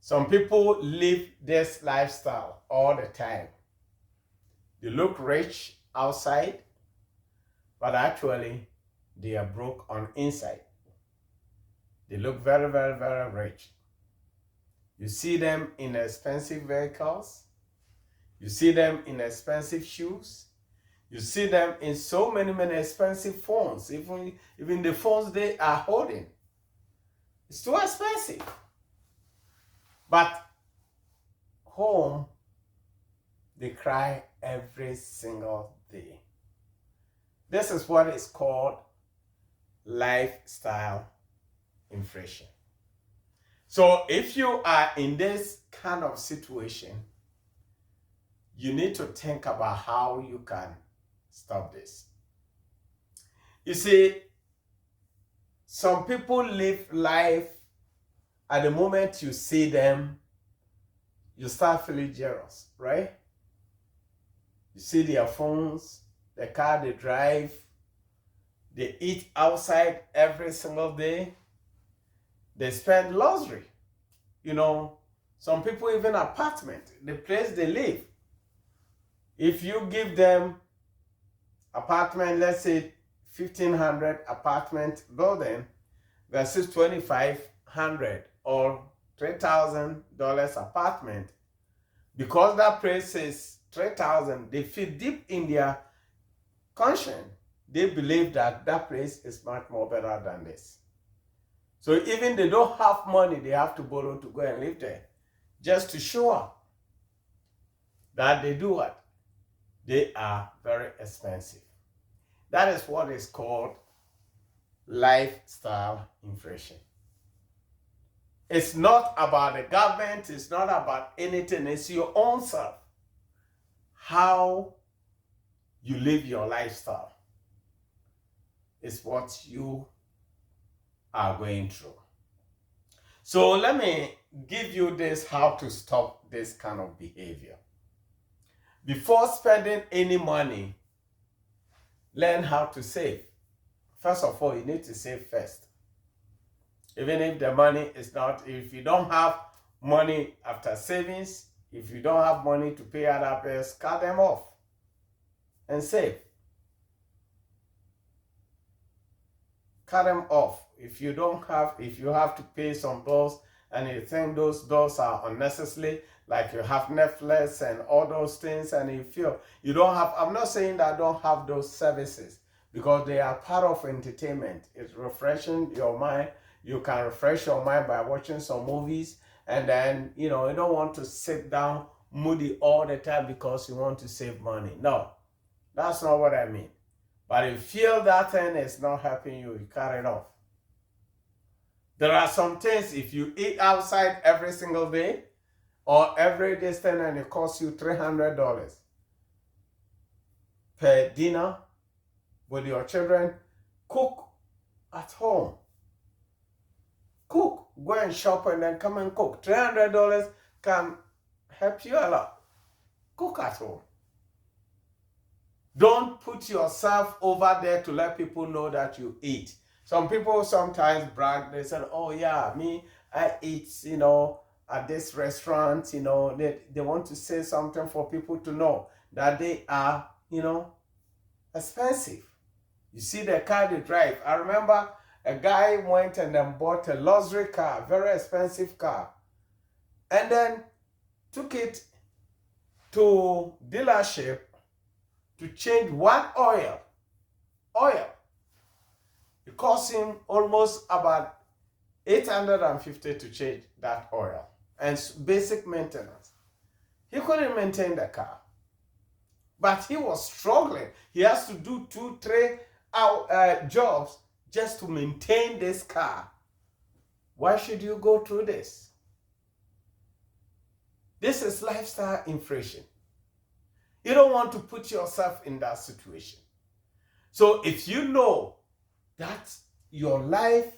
Some people live this lifestyle all the time. They look rich outside, but actually they are broke on inside. They look very, very, very rich. You see them in expensive vehicles. You see them in expensive shoes. You see them in so many, many expensive phones. Even the phones they are holding. It's too expensive. But home, they cry every single day. This is what is called lifestyle inflation. So if you are in this kind of situation, you need to think about how you can stop this. You see, some people live life at the moment you see them, you start feeling jealous, right? You see their phones, the car they drive, they eat outside every single day, they spend luxury. Some people even apartment, the place they live. If you give them apartment, let's say 1,500 apartment building versus 2,500 or $3,000 apartment, because that price is 3,000, they feel deep in their conscience, they believe that that place is much more better than this. So even they don't have money, they have to borrow to go and live there, just to show up that they do what? They are very expensive. That is what is called lifestyle inflation. It's not about the government, it's not about anything, it's your own self. How you live your lifestyle is what you are going through. So let me give you this how to stop this kind of behavior. Before spending any money, learn how to save. First of all, you need to save first. Even if the money is not, if you don't have money after savings, if you don't have money to pay other bills, cut them off and save. Cut them off. If you have to pay some bills and you think those bills are unnecessary, like you have Netflix and all those things, and you feel you don't have, I'm not saying that I don't have those services, because they are part of entertainment. It's refreshing your mind. You can refresh your mind by watching some movies, and then, you don't want to sit down moody all the time because you want to save money. No, that's not what I mean. But if you feel that thing is not helping you, you cut it off. There are some things, if you eat outside every single day or every distance and it costs you $300 per dinner with your children, cook at home. Cook, go and shop and then come and cook. $300 can help you a lot. Cook at home. Don't put yourself over there to let people know that you eat. Some people sometimes brag. They say, oh yeah, I eat, at this restaurant, they want to say something for people to know that they are, expensive. You see the car they drive. I remember a guy went and then bought a luxury car, very expensive car, and then took it to dealership to change one oil. It cost him almost about $850 to change that oil and basic maintenance. He couldn't maintain the car, but he was struggling. He has to do 2-3 jobs just to maintain this car. Why should you go through this? This is lifestyle inflation. You don't want to put yourself in that situation. So if you know that your life,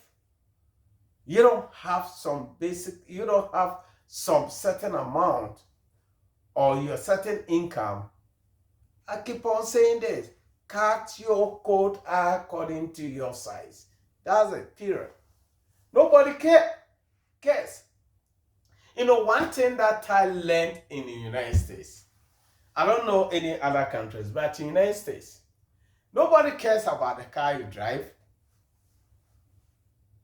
you don't have some certain amount or your certain income, I keep on saying this: cut your coat according to your size. That's it, period. Nobody cares. You know, one thing that I learned in the United States, I don't know any other countries, but in the United States, nobody cares about the car you drive.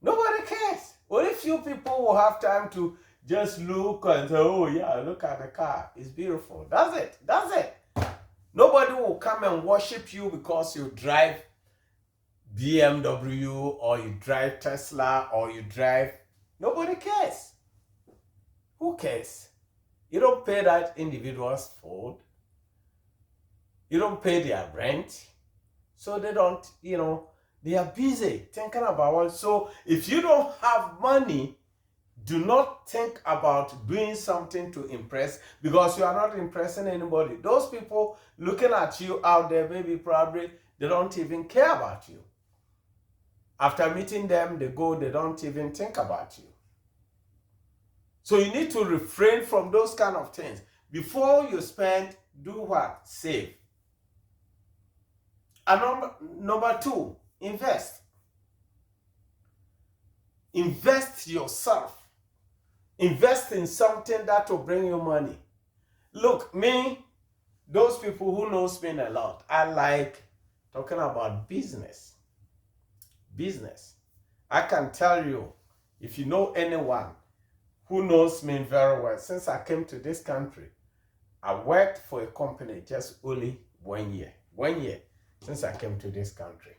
Nobody cares. Only few people will have time to just look and say, oh yeah, look at the car. It's beautiful. That's it. That's it. Nobody will come and worship you because you drive BMW or you drive Tesla or you drive. Nobody cares. Who cares? You don't pay that individual's food. You don't pay their rent. So they don't, they are busy thinking about what. So if you don't have money, do not think about doing something to impress, because you are not impressing anybody. Those people looking at you out there, maybe probably they don't even care about you. After meeting them, they don't even think about you. So you need to refrain from those kind of things. Before you spend, do what? Save. And number two, invest. Invest yourself. Invest in something that will bring you money. Look, me, those people who knows me a lot, I like talking about business. Business. I can tell you, if you know anyone who knows me very well, since I came to this country, I worked for a company just only 1 year. 1 year since I came to this country.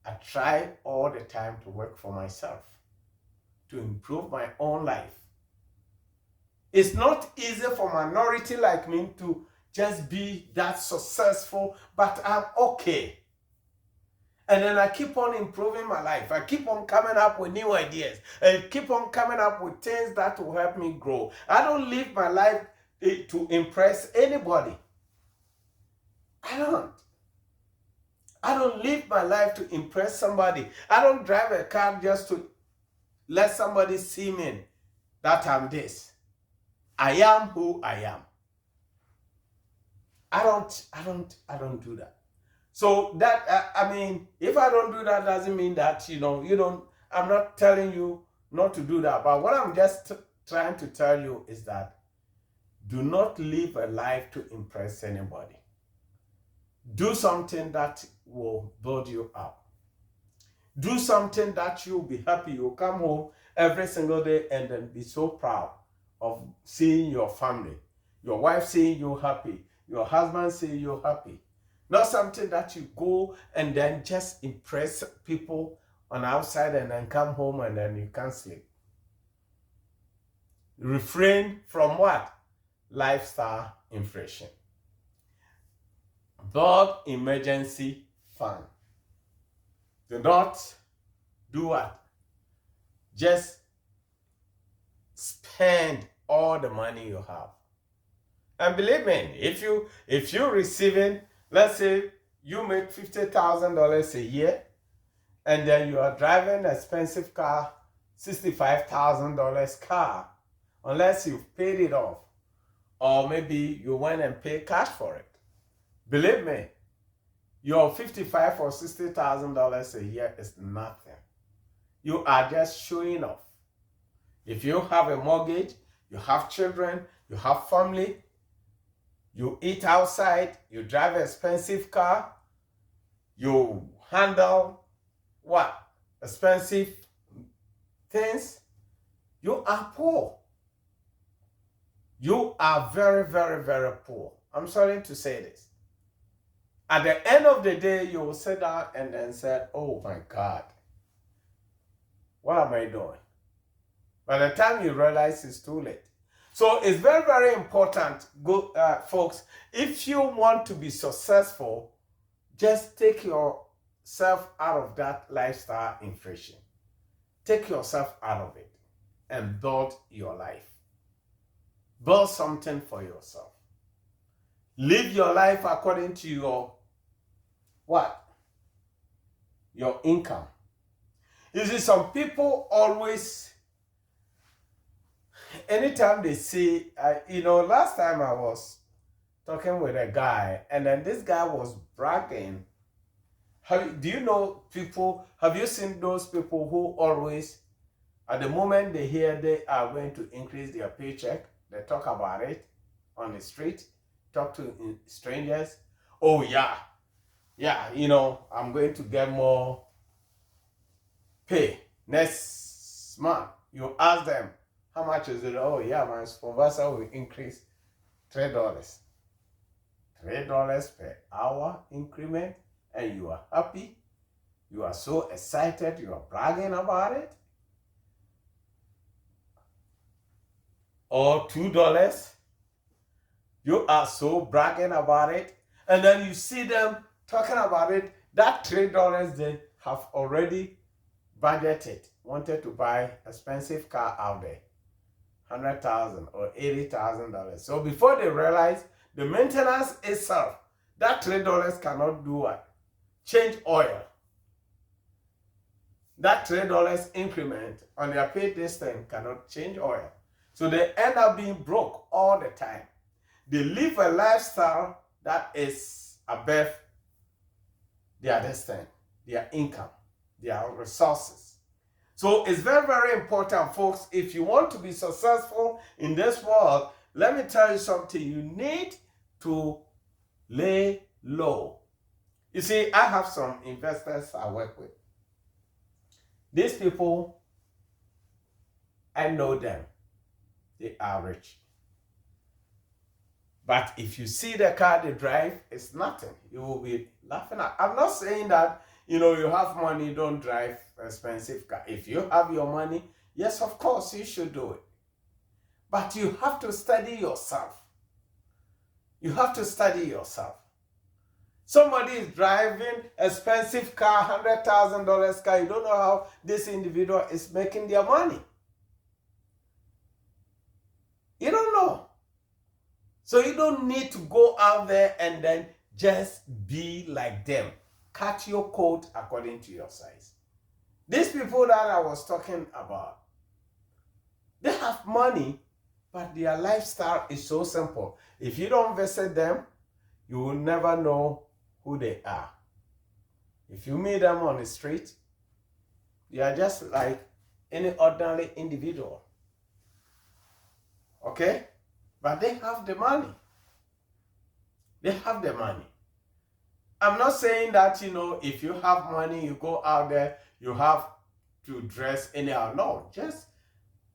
I try all the time to work for myself, to improve my own life. It's not easy for minority like me to just be that successful, but I'm okay. And then I keep on improving my life. I keep on coming up with new ideas and keep on coming up with things that will help me grow. I don't live my life to impress anybody. I don't live my life to impress somebody. I don't drive a car just to let somebody see me that I'm this. I am who I am. I don't do that. So that, if I don't do that, doesn't mean that, I'm not telling you not to do that. But what I'm just trying to tell you is that do not live a life to impress anybody. Do something that will build you up. Do something that you'll be happy. You'll come home every single day and then be so proud of seeing your family. Your wife seeing you happy. Your husband seeing you happy. Not something that you go and then just impress people on outside and then come home and then you can't sleep. Refrain from what? Lifestyle inflation. Build emergency fund. Do not do what? Just spend all the money you have. And believe me, if you're receiving, let's say you make $50,000 a year, and then you are driving an expensive car, $65,000 car, unless you've paid it off, or maybe you went and paid cash for it. Believe me, your $55,000 or $60,000 a year is nothing. You are just showing off. If you have a mortgage, you have children, you have family, you eat outside, you drive an expensive car, you handle what? Expensive things, you are poor. You are very, very, very poor. I'm sorry to say this. At the end of the day, you will sit down and then say, oh my God, what am I doing? By the time you realize it's too late. So it's very, very important, folks, if you want to be successful, just take yourself out of that lifestyle inflation. Take yourself out of it and build your life. Build something for yourself. Live your life according to your what? Your income. You see, some people always, anytime they see, last time I was talking with a guy, and then this guy was bragging. Do you know people, have you seen those people who always At the moment they hear they are going to increase their paycheck, they talk about it on the street, talk to strangers. Oh yeah, I'm going to get more pay next month. You ask them, how much is it? Oh yeah, my supervisor will increase $3. $3 per hour increment, and you are happy. You are so excited, you are bragging about it. Or $2, you are so bragging about it, and then you see them talking about it. That $3 they have already budgeted, wanted to buy expensive car out there, $100,000 or $80,000. So before they realize the maintenance itself, that $3 cannot do what? Change oil. That $3 increment on their pay this thing cannot change oil. So they end up being broke all the time. They live a lifestyle that is above their destiny, their income, their resources. So it's very, very important, folks. If you want to be successful in this world, let me tell you something. You need to lay low. You see, I have some investors I work with. These people, I know them. They are rich. But if you see the car they drive, it's nothing. You will be laughing at. I'm not saying that, you have money, don't drive expensive car. If you have your money, yes, of course, you should do it. But you have to study yourself. You have to study yourself. Somebody is driving expensive car, $100,000 car. You don't know how this individual is making their money. You don't know. So you don't need to go out there and then just be like them. Cut your coat according to your size. These people that I was talking about, they have money, but their lifestyle is so simple. If you don't visit them, you will never know who they are. If you meet them on the street, they are just like any ordinary individual. Okay? But they have the money. They have the money. I'm not saying that, if you have money, you go out there, you have to dress anyhow. No, just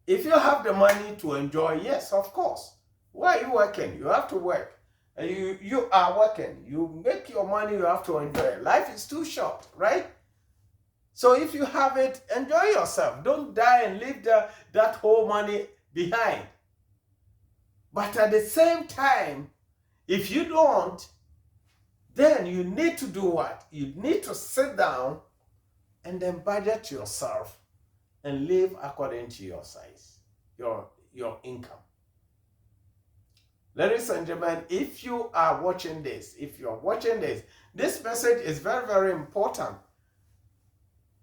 if you have the money to enjoy, yes, of course. Why are you working? You have to work. And you are working. You make your money, you have to enjoy it. Life is too short, right? So if you have it, enjoy yourself. Don't die and leave that whole money behind. But at the same time, if you don't, then you need to do what? You need to sit down and then budget yourself and live according to your size, your income. Ladies and gentlemen, if you are watching this, this message is very, very important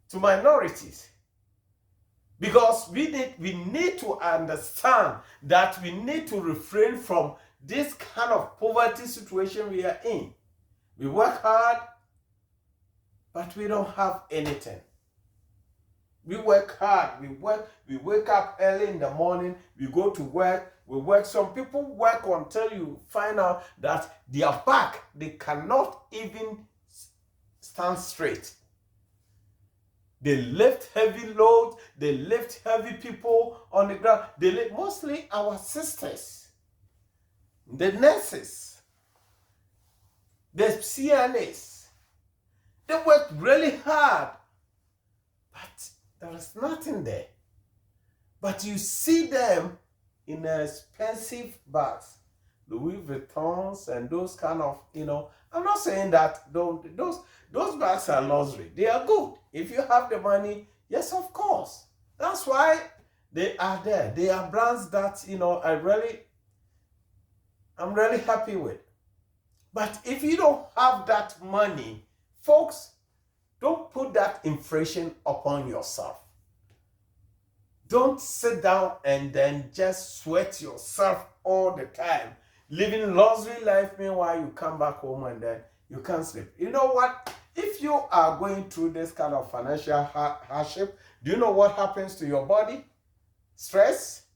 to minorities. Because we need to understand that we need to refrain from this kind of poverty situation we are in. We work hard, but we don't have anything. We work hard, we wake up early in the morning, we go to work, we work. Some people work until you find out that their back, they cannot even stand straight. They lift heavy loads, they lift heavy people on the ground. They lift, mostly our sisters, the nurses, the CNAs. They work really hard, but there is nothing there. But you see them in expensive bags, Louis Vuittons and those kind of, I'm not saying that those bags are luxury. They are good. If you have the money, yes, of course. That's why they are there. They are brands that, I'm really happy with. But if you don't have that money, folks, don't put that inflation upon yourself. Don't sit down and then just sweat yourself all the time, living luxury life, meanwhile you come back home and then you can't sleep. You know what? If you are going through this kind of financial hardship, Do you know what happens to your body? Stress,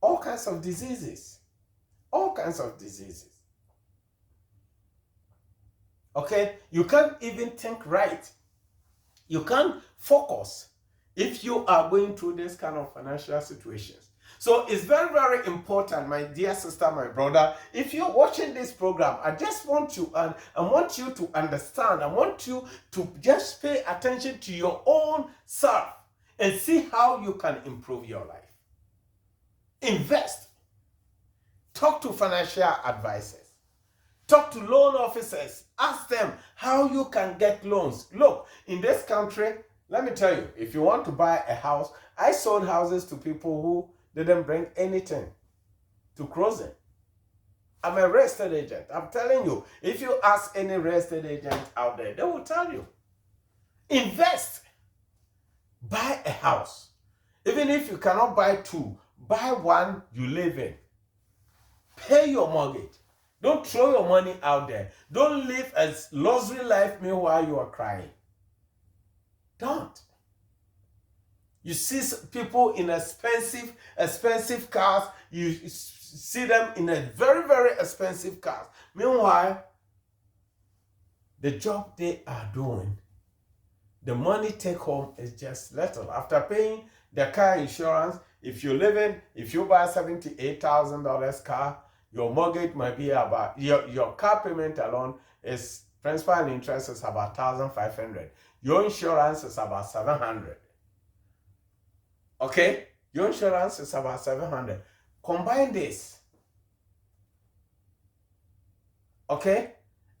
all kinds of diseases. All kinds of diseases. Okay? You can't even think right. You can't focus if you are going through this kind of financial situations. So it's very, very important, my dear sister, my brother. If you're watching this program, I just want you and I want you to understand. I want you to just pay attention to your own self and see how you can improve your life. Invest. Talk to financial advisors. Talk to loan officers. Ask them how you can get loans. Look, in this country, let me tell you, if you want to buy a house, I sold houses to people who didn't bring anything to closing. I'm a real estate agent. I'm telling you, if you ask any real estate agent out there, they will tell you. Invest. Buy a house. Even if you cannot buy two, buy one you live in. Pay your mortgage. Don't throw your money out there. Don't live a luxury life meanwhile you are crying. Don't. You see people in expensive cars. You see them in a very, very expensive cars. Meanwhile, the job they are doing, the money take home is just little. After paying the car insurance, if you buy $78,000 car, your mortgage might be about, your car payment alone is principal and interest is about $1,500. Your insurance is about $700. Okay? Your insurance is about $700. Combine this. Okay?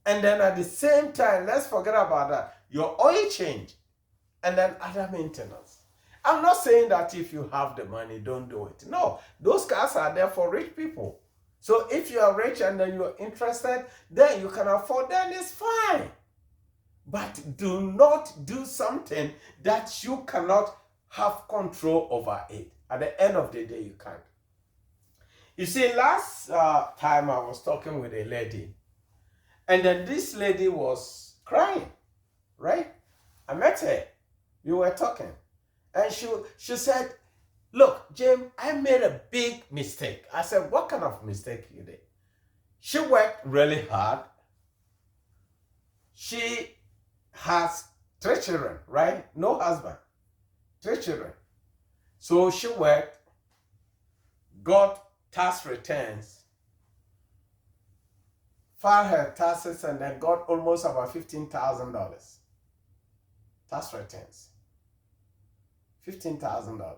And then at the same time, let's forget about that. Your oil change and then other maintenance. I'm not saying that if you have the money, don't do it. No, those cars are there for rich people. So if you are rich and then you're interested, then you can afford, then it's fine. But do not do something that you cannot have control over it. At the end of the day, you can't. You see, last time I was talking with a lady, and then this lady was crying, right? I met her. We were talking. And she said, look, James, I made a big mistake. I said, what kind of mistake you did? She worked really hard. She has 3 children, right? No husband. 3 children. So she worked, got tax returns, filed her taxes, and then got almost about $15,000. Tax returns. $15,000.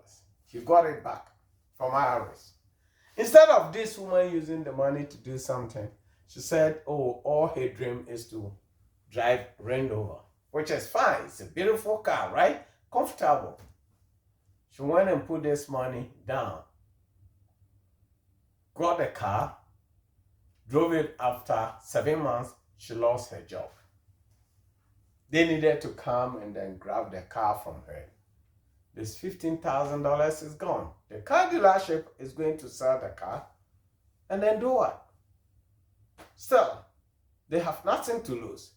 She got it back from IRS. Instead of this woman using the money to do something, she said, oh, all her dream is to drive Range Rover, which is fine. It's a beautiful car, right? Comfortable. She went and put this money down, got the car, drove it. After 7 months, she lost her job. They needed to come and then grab the car from her. This $15,000 is gone. The car dealership is going to sell the car and then do what? Still, they have nothing to lose.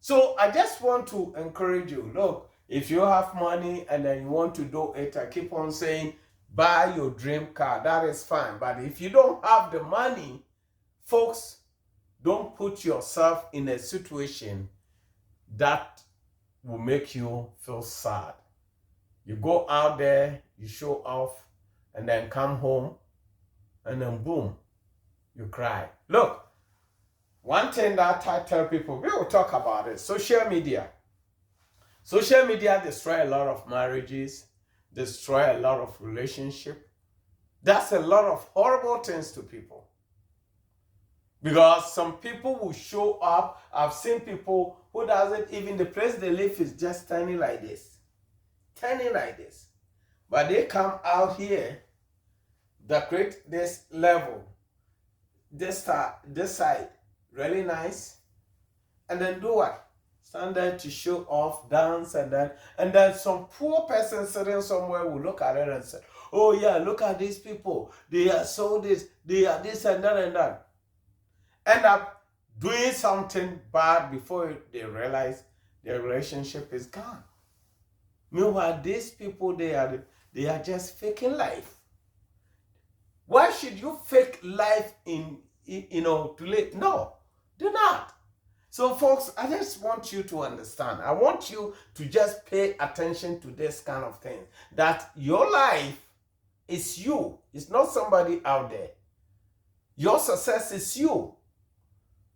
So I just want to encourage you. Look, if you have money and then you want to do it, I keep on saying, buy your dream car. That is fine. But if you don't have the money, folks, don't put yourself in a situation that will make you feel sad. You go out there, you show off, and then come home, and then boom, you cry. Look, one thing that I tell people, we will talk about it, social media. Social media destroy a lot of marriages, destroy a lot of relationships. That's a lot of horrible things to people. Because some people will show up. I've seen people who doesn't even, the place they live is just tiny like this. Tiny like this, but they come out here, decorate this level, this side, really nice, and then do what? Stand there to show off, dance, and then some poor person sitting somewhere will look at it and say, oh yeah, look at these people, they are so this, they are this and that and that. End up doing something bad before they realize their relationship is gone. Meanwhile, these people, they are just faking life. Why should you fake life to live? No, do not. So folks, I just want you to understand. I want you to just pay attention to this kind of thing. That your life is you. It's not somebody out there. Your success is you.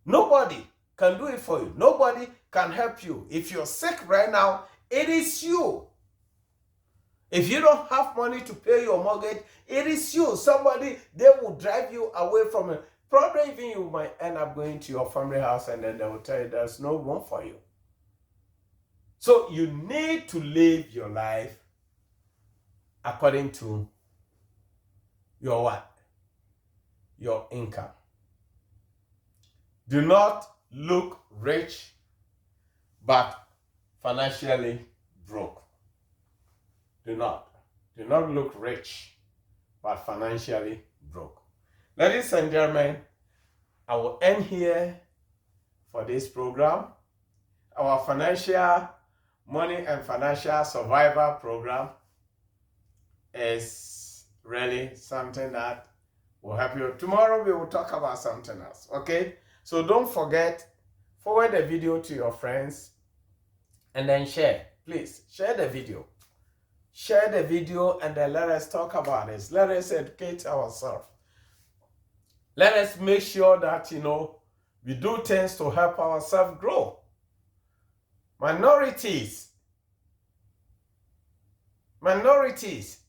Nobody can do it for you. Nobody can help you. If you're sick right now, it is you. If you don't have money to pay your mortgage, it is you. Somebody, they will drive you away from it. Probably even you might end up going to your family house and then they will tell you there's no room for you. So you need to live your life according to your what? Your income. Do not look rich, but financially broke. Do not look rich, but financially broke. Ladies and gentlemen, I will end here for this program. Our financial money and financial survival program is really something that will help you. Tomorrow we will talk about something else, okay? So don't forget, forward the video to your friends and then share. Please share the video. Share the video and then let us talk about this. Let us educate ourselves. Let us make sure that, we do things to help ourselves grow. Minorities,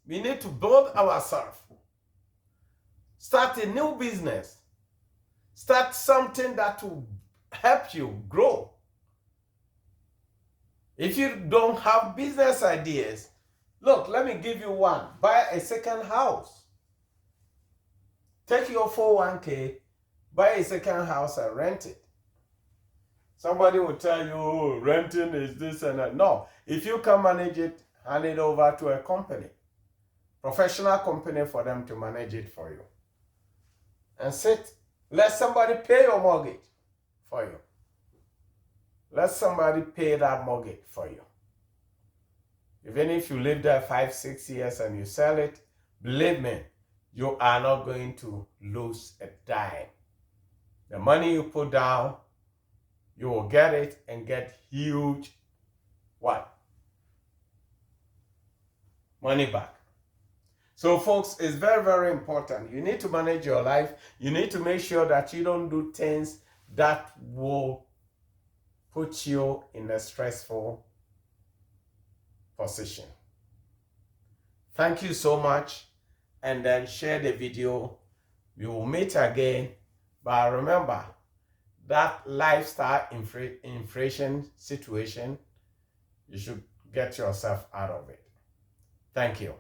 we need to build ourselves. Start a new business. Start something that will help you grow. If you don't have business ideas, look, let me give you one. Buy a second house. Take your 401k, buy a second house and rent it. Somebody will tell you, oh, renting is this and that. No, if you can manage it, hand it over to a company, professional company, for them to manage it for you. And sit. Let somebody pay your mortgage for you. Let somebody pay that mortgage for you. Even if you live there 5-6 years and you sell it, believe me, you are not going to lose a dime. The money you put down, you will get it and get huge what? Money back. So folks, it's very, very important. You need to manage your life. You need to make sure that you don't do things that will put you in a stressful position. Thank you so much. And then share the video. We will meet again. But remember, that lifestyle inflation situation, you should get yourself out of it. Thank you.